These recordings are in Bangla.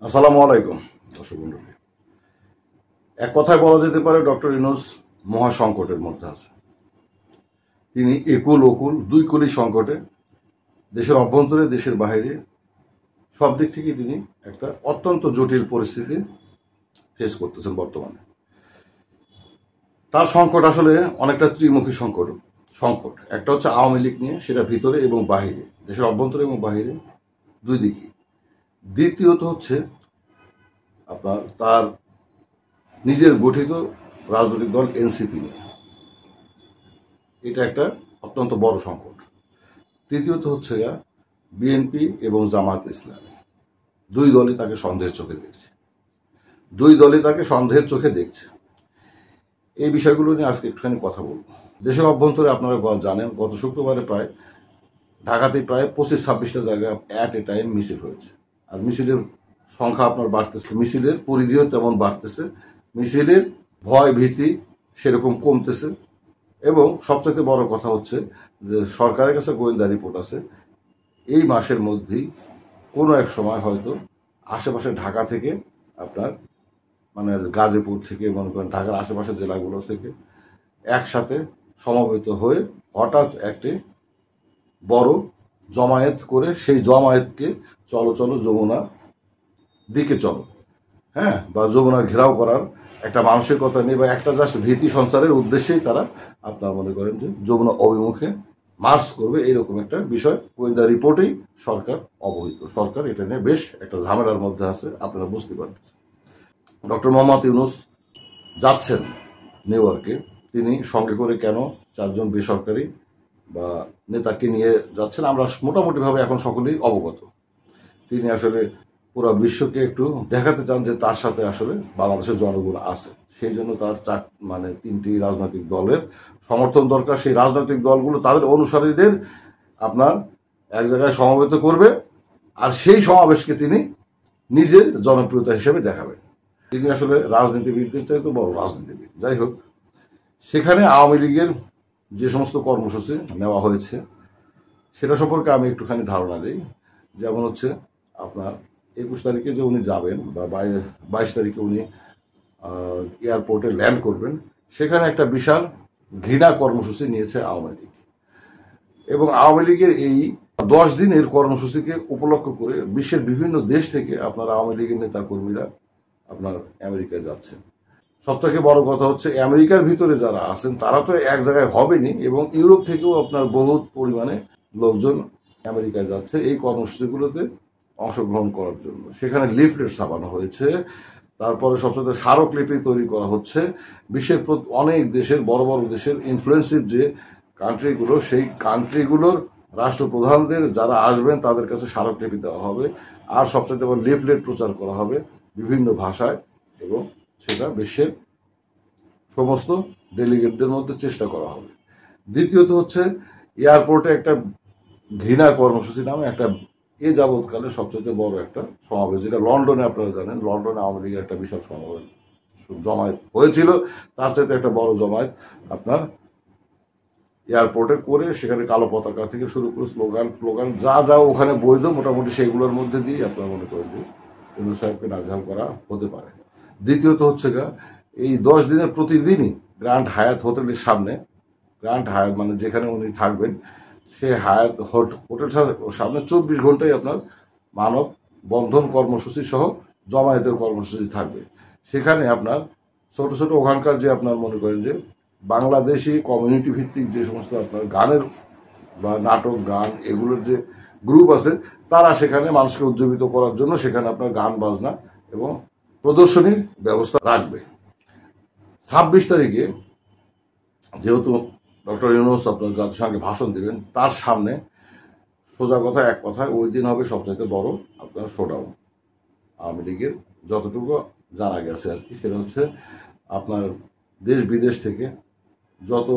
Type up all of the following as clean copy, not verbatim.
আসসালামু আলাইকুম দর্শক মণ্ডলী। এক কথায় বলা যেতে পারে ডক্টর ইউনূস মহা সংকটের মধ্যে আছে। তিনি একুল ওকুল দুই কুলি সংকটে, দেশের অভ্যন্তরে দেশের বাইরে সব দিক থেকে তিনি একটা অত্যন্ত জটিল পরিস্থিতি ফেস করতেছেন বর্তমানে। তার সংকট আসলে অনেকটা ত্রিমুখী সংকট একটা হচ্ছে আওয়ামী লীগ নিয়ে, সেটা ভিতরে এবং বাহিরে, দেশের অভ্যন্তরে এবং বাহিরে দুই দিকে। দ্বিতীয়ত হচ্ছে আপনার তার নিজের গঠিত রাজনৈতিক দল এনসিপি নিয়ে, এটা একটা অত্যন্ত বড় সংকট। তৃতীয়ত হচ্ছে বিএনপি এবং জামায়াত ইসলামী, দুই দলই তাকে সন্দেহের চোখে দেখছে। এই বিষয়গুলো নিয়ে আজকে একটুখানি কথা বলবো। দেশের অভ্যন্তরে আপনারা জানেন, গত শুক্রবারে ঢাকাতে প্রায় 25-26টা জায়গায় অ্যাট এ টাইম মিছিল হয়েছে। আর মিছিলের সংখ্যা আপনার বাড়তেছে, মিছিলের পরিধিও তেমন বাড়তেছে, মিছিলের ভয় ভীতি সেরকম কমতেছে। এবং সবচেয়ে বড় কথা হচ্ছে যে সরকারের কাছে গোয়েন্দা রিপোর্ট আছে, এই মাসের মধ্যেই কোনো এক সময় হয়তো আশেপাশে ঢাকা থেকে আপনার গাজীপুর থেকে মনে করেন ঢাকার আশেপাশের জেলাগুলো থেকে একসাথে সমবেত হয়ে হঠাৎ একটি বড় জমায়েত করে সেই জমায়েতকে চলো যমুনা দিকে চলো, বা যমুনা ঘেরাও করার একটা মানসিকতা নিয়ে বা একটা জাস্ট ভীতি সঞ্চারের উদ্দেশ্যেই তারা আপনার মনে করেন যে যমুনা অভিমুখে মার্চ করবে, এইরকম একটা বিষয় গোয়েন্দা রিপোর্টেই সরকার অবহিত। সরকার এটা নিয়ে বেশ একটা ঝামেলার মধ্যে আছে, আপনারা বুঝতে পারতেছেন। ডক্টর মোহাম্মদ ইউনূস যাচ্ছেন নিউ ইয়র্কে, তিনি সঙ্গে করে কেন 4 জন বেসরকারি বা নেতাকে নিয়ে যাচ্ছেন আমরা মোটামুটিভাবে এখন সকলেই অবগত। তিনি আসলে পুরো বিশ্বকে একটু দেখাতে চান যে তার সাথে আসলে বাংলাদেশের জনগণ আছে। সেই জন্য তার 3টি রাজনৈতিক দলের সমর্থন দরকার। সেই রাজনৈতিক দলগুলো তাদের অনুসারীদের আপনার এক জায়গায় সমবেত করবে, আর সেই সমাবেশকে তিনি নিজের জনপ্রিয়তা হিসেবে দেখাবেন। তিনি আসলে রাজনীতিবিদদের চাইতে বড় রাজনীতিবিদ। যাই হোক, সেখানে আওয়ামী লীগের যে সমস্ত কর্মসূচি নেওয়া হয়েছে সেটা সম্পর্কে আমি একটুখানি ধারণা দিই। যেমন হচ্ছে আপনার 21 তারিখে যে উনি যাবেন বা 22 তারিখে উনি এয়ারপোর্টে ল্যান্ড করবেন, সেখানে একটা বিশাল ঘৃণা কর্মসূচি নিয়েছে আওয়ামী লীগ। এবং আওয়ামী লীগের এই 10 দিনের কর্মসূচিকে উপলক্ষ করে বিশ্বের বিভিন্ন দেশ থেকে আপনার আওয়ামী লীগের নেতা কর্মীরা আপনার আমেরিকায় যাচ্ছেন। সবথেকে বড় কথা হচ্ছে আমেরিকার ভিতরে যারা আছেন তারা তো এক জায়গায় হবেনি, এবং ইউরোপ থেকেও আপনার বহুত পরিমাণে লোকজন আমেরিকায় যাচ্ছে এই কর্মসূচিগুলোতে অংশগ্রহণ করার জন্য। সেখানে লিফলেট ছাপানো হয়েছে, তারপরে সবচেয়ে স্মারকলিপি তৈরি করা হচ্ছে। বিশ্বের অনেক দেশের বড় বড় দেশের ইনফ্লুয়েন্সিভ যে কান্ট্রিগুলো, সেই কান্ট্রিগুলোর রাষ্ট্রপ্রধানদের যারা আসবেন তাদের কাছে স্মারকলিপি দেওয়া হবে, আর সবচেয়ে বড় লিফলেট প্রচার করা হবে বিভিন্ন ভাষায়, এবং সেটা বিশ্বের সমস্ত ডেলিগেটদের মধ্যে চেষ্টা করা হবে। দ্বিতীয়ত হচ্ছে এয়ারপোর্টে একটা ঘৃণা কর্মসূচি নামে একটা যাবৎকালে সবচেয়ে বড় একটা সমাবেশ, যেটা লন্ডনে আপনারা জানেন, লন্ডনে আওয়ামী লীগের একটা বিশাল সমাবেশ জমায়েত হয়েছিল, তার চাইতে একটা বড় জমায়েত আপনার এয়ারপোর্টে করে সেখানে কালো পতাকা থেকে শুরু করে স্লোগান যা ওখানে বৈধ মোটামুটি সেইগুলোর মধ্যে দিয়ে আপনারা মনে করেন যে ইউনূস সাহেবকে নাজেহাল করা হতে পারে। দ্বিতীয়ত হচ্ছে এই 10 দিনের প্রতিদিনই গ্র্যান্ড হায়াত হোটেলের সামনে, গ্র্যান্ড হায়াত মানে যেখানে উনি থাকবেন, সে হায়াত হোটেল সামনে 24 ঘন্টায় আপনার মানব বন্ধন কর্মসূচি সহ জমায়েতের কর্মসূচি থাকবে। সেখানে আপনার ছোট ছোট ওখানকার যে আপনার মনে করেন যে বাংলাদেশি কমিউনিটি ভিত্তিক যে সমস্ত আপনার গানের বা নাটক গান এগুলোর যে গ্রুপ আছে, তারা সেখানে মানুষকে উজ্জীবিত করার জন্য সেখানে আপনার গান বাজনা এবং প্রদর্শনীর ব্যবস্থা রাখবে। 26 তারিখে যেহেতু ডক্টর ইউনূস আপনার জাতিসংঘে ভাষণ দেবেন, তার সামনে সোজা কথা এক কথায় ওই দিন হবে সবচাইতে বড় আপনার শোডাউন। আওয়ামী লীগের যতটুকু জানা গেছে আর কি, সেটা হচ্ছে আপনার দেশ বিদেশ থেকে যত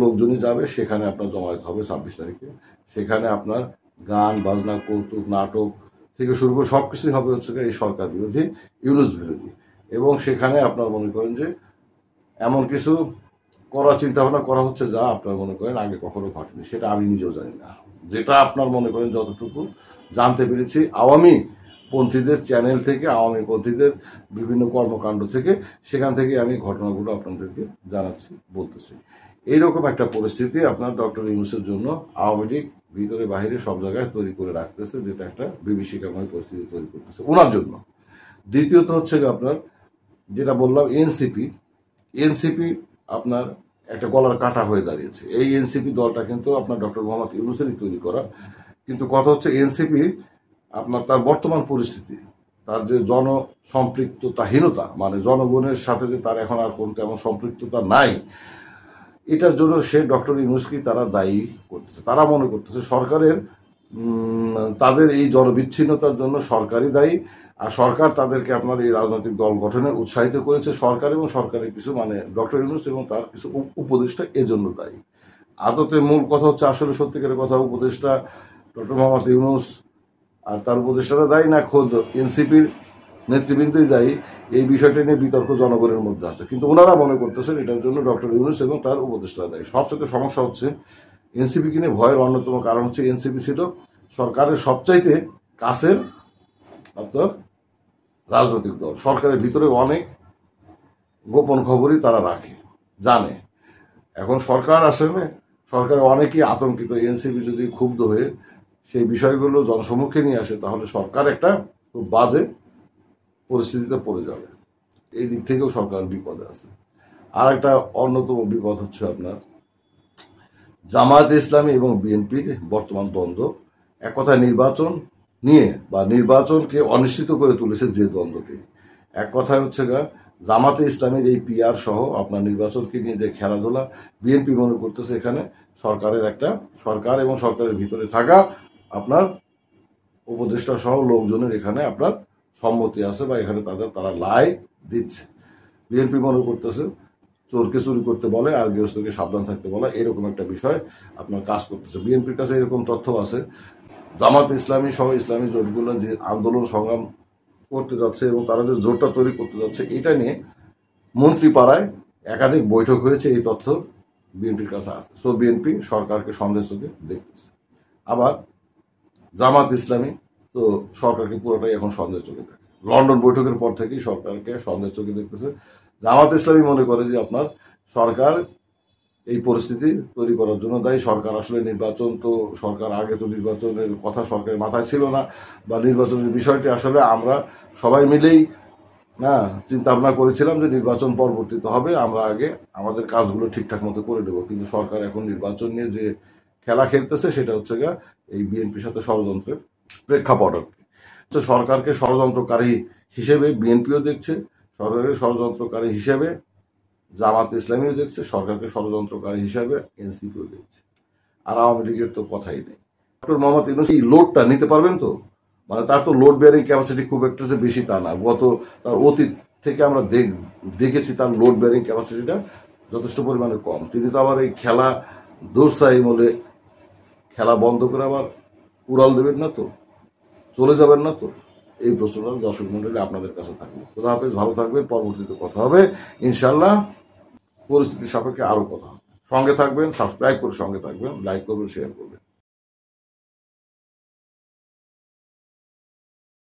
লোকজনই যাবে সেখানে আপনার জমায়েত হবে 26 তারিখে। সেখানে আপনার গান বাজনা কৌতুক নাটক থেকে শুরু করে সব কিছুই হবে হচ্ছে এই সরকার বিরোধী, ইউনূস বিরোধী। এবং সেখানে আপনার মনে করেন যে এমন কিছু করার চিন্তা ভাবনা করা হচ্ছে যা আপনার মনে করেন আগে কখনো ঘটেনি, সেটা আমি নিজেও জানি না। যেটা আপনার মনে করেন যতটুকু জানতে পেরেছি, আওয়ামী পন্থীদের চ্যানেল থেকে, আওয়ামী পন্থীদের বিভিন্ন কর্মকাণ্ড থেকে, সেখান থেকে আমি ঘটনাগুলো আপনাদেরকে জানাচ্ছি, বলতেছি। এইরকম একটা পরিস্থিতি আপনার ডক্টর ইউনূসের জন্য আওয়ামী লীগ ভিতরে বাহিরে সব জায়গায় তৈরি করে রাখতেছে, যেটা একটা বিভীষিকাময় পরিস্থিতি তৈরি করতেছে ওনার জন্য। দ্বিতীয়ত হচ্ছে আপনার যেটা বললাম, এনসিপি আপনার একটা গলার কাঁটা হয়ে দাঁড়িয়েছে। এই এনসিপি দলটা কিন্তু আপনার ডক্টর মোহাম্মদ ইউনূসেরই তৈরি করা, কিন্তু কথা হচ্ছে এনসিপি আপনার তার বর্তমান পরিস্থিতি, তার যে জনসম্পৃক্ততাহীনতা, মানে জনগণের সাথে যে তার এখন আর কোনো তেমন সম্পৃক্ততা নাই, এটার জন্য সে ডক্টর ইউনূসকেই তারা দায়ী করতেছে। তারা মনে করতেছে সরকারের তাদের এই জনবিচ্ছিন্নতার জন্য সরকারই দায়ী, আর সরকার তাদেরকে আপনার এই রাজনৈতিক দল গঠনে উৎসাহিত করেছে সরকার, এবং সরকারের কিছু মানে ডক্টর ইউনূস এবং তার কিছু উপদেষ্টা এজন্য দায়ী। আদতে মূল কথা হচ্ছে, আসলে সত্যিকারের কথা, উপদেষ্টা ডক্টর মোহাম্মদ ইউনূস আর তার উপদেষ্টারা দায়ী না খোদ এনসিপির নেতৃবৃন্দই দায়ী, এই বিষয়টা নিয়ে বিতর্ক জনগণের মধ্যে আছে। কিন্তু ওনারা মনে করতেছেন এটার জন্য ডক্টর ইউনূস এবং তার উপদেষ্টারা দায়ী। সবচেয়ে সমস্যা হচ্ছে এনসিপিকে নিয়ে ভয়ের অন্যতম কারণ হচ্ছে, এনসিপি ছিল সরকারের সবচাইতে কাছের আপনার রাজনৈতিক দল। সরকারের ভিতরে অনেক গোপন খবরই তারা রাখে, জানে। এখন সরকার আসলে সরকারের অনেকেই আতঙ্কিত, এনসিপি যদি ক্ষুব্ধ হয়ে সেই বিষয়গুলো জনসম্মুখে নিয়ে আসে, তাহলে সরকার একটা খুব বাজে পরিস্থিতিতে পড়ে যাবে। এই দিক থেকেও সরকার বিপদে আছে। আর একটা অন্যতম বিপদ হচ্ছে আপনার জামায়াতে ইসলামী এবং বিএনপির বর্তমান দ্বন্দ্ব। এক কথায় নির্বাচন নিয়ে বা নির্বাচনকে অনিশ্চিত করে তুলেছে যে দ্বন্দ্বটি। এক কথায় হচ্ছে জামাতে ইসলামের এই পিআর সহ আপনার নির্বাচনকে নিয়ে যে খেলাধুলা, বিএনপি মনে করতেছে এখানে সরকার এবং সরকারের ভিতরে থাকা আপনার উপদেষ্টা সহ লোকজনের এখানে আপনার সম্মতি আছে, বা এখানে তারা লাই দিচ্ছে। বিএনপি মনে করতেছে চোরকে চুরি করতে বলে আর গৃহস্থকে সাবধান থাকতে বলে, এরকম একটা বিষয় আপনার কাজ করতেছে। বিএনপির কাছে এরকম তথ্য আছে, জামাত ইসলামী সহ ইসলামী জোটগুলো যে আন্দোলন সংগ্রাম করতে যাচ্ছে এবং তারা যে জোটটা তৈরি করতে যাচ্ছে, এটা নিয়ে মন্ত্রীপাড়ায় একাধিক বৈঠক হয়েছে, এই তথ্য বিএনপির কাছে আছে। সো বিএনপি সরকারকে সন্দেহ চোখে দেখতেছে। আবার জামাত ইসলামী তো সরকারকে পুরোটাই এখন সন্দেহ চোখে দেখে। লন্ডন বৈঠকের পর থেকেই সরকারকে সন্দেহ চোখে দেখতেছে। জামাত ইসলামী মনে করে যে আপনার সরকার এই পরিস্থিতি তৈরি করার জন্য দায়ী। সরকার আসলে নির্বাচন তো সরকার আগে তো নির্বাচনের কথা সরকারের মাথায় ছিল না, বা নির্বাচনের বিষয়টি আসলে আমরা সবাই মিলেই চিন্তা ভাবনা করেছিলাম যে নির্বাচন পরবর্তীতে হবে, আমরা আগে আমাদের কাজগুলো ঠিকঠাক মতো করে দেবো। কিন্তু সরকার এখন নির্বাচন নিয়ে যে খেলা খেলতেছে, সেটা হচ্ছে এই বিএনপির সাথে ষড়যন্ত্রের প্রেক্ষাপট। সরকারকে ষড়যন্ত্রকারী হিসেবে বিএনপিও দেখছে, সরকারের ষড়যন্ত্রকারী হিসেবে জামাত ইসলামীও দেখছে, সরকারকে ষড়যন্ত্রকারী হিসাবে এনসিপিও দেখছে। আর আওয়ামী লীগের তো কথাই নেই। ডক্টর মোহাম্মদ ইউনূস এই লোডটা নিতে পারবেন তো? মানে তার তো লোড বেয়ারিং ক্যাপাসিটি খুব একটা যে বেশি তা না। তার অতীত থেকে আমরা দেখেছি তার লোড বেয়ারিং ক্যাপাসিটিটা যথেষ্ট পরিমাণে কম। তিনি তো আবার এই খেলা দোরসাই বলে খেলা বন্ধ করে আবার উড়াল দেবেন না তো, চলে যাবেন না তো? এই প্রশ্নটা দর্শক মণ্ডলী আপনাদের কাছে থাকবে। খোদা হাফেজ, ভালো থাকবেন। পরবর্তীতে কথা হবে ইনশাল্লাহ, পরিস্থিতির সাপেক্ষে আরও কথা হবে। সঙ্গে থাকবেন, সাবস্ক্রাইব করে সঙ্গে থাকবেন, লাইক করবেন, শেয়ার করবেন।